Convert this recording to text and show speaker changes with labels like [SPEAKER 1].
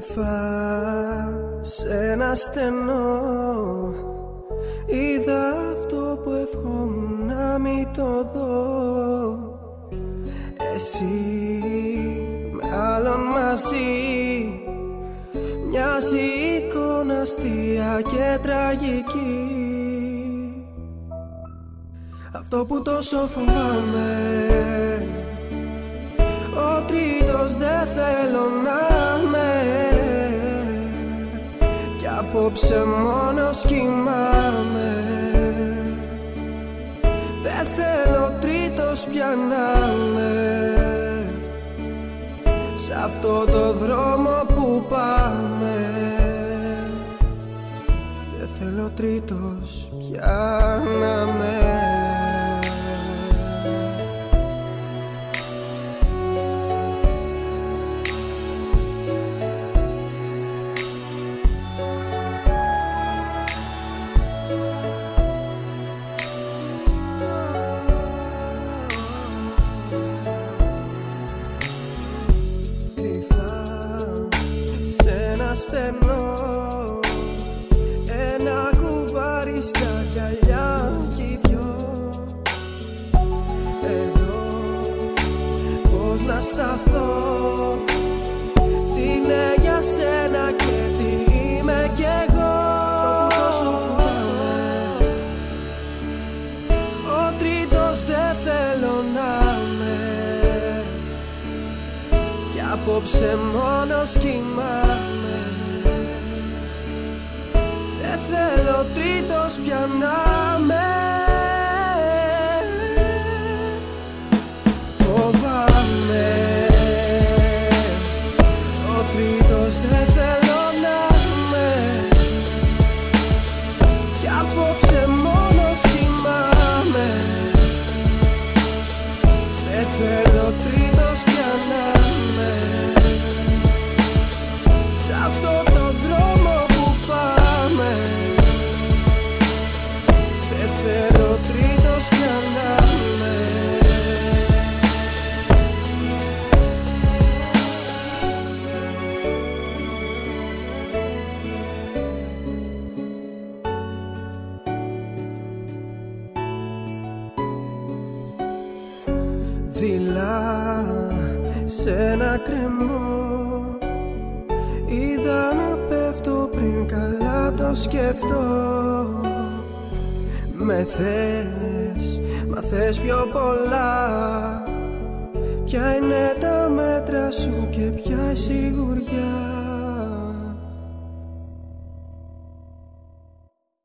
[SPEAKER 1] Κρυφά σε ένα στενό είδα αυτό που ευχόμουν να μην το δω. Εσύ με άλλον μαζί, μοιάζει εικόνα αστεία και τραγική. Αυτό που τόσο φοβάμαι, ο τρίτος δεν θέλω να είμαι. Κι απόψε μόνος κοιμάμαι. Δεν θέλω τρίτος πια να είμαι σ' αυτό το δρόμο που πάμε. Δεν θέλω τρίτος πια να είμαι. Στενό, ένα κουβάρι στα γυαλιά κι οι δυο. Εδώ πώς να σταθώ, τι είναι για σένα και τι είμαι κι εγώ. Τόσο φοβάμαι, ο τρίτος δεν θέλω να είμαι. Κι απόψε μόνος κοιμάμαι. Δεν θέλω τρίτος πια να είμαι. Φοβάμαι, ο τρίτος δεν θέλω να είμαι. Κι απόψε μόνος κοιμάμαι. Δεν θέλω τρίτος πια να είμαι σ' αυτό το δρόμο που πάμε. Δεν θέλω τρίτος πια να είμαι. Δειλά σε ένα κρεμό είδα να πέφτω πριν καλά το σκεφτώ. Με θες, μα θες πιο πολλά. Ποια είναι τα μέτρα σου και ποια η σιγουριά.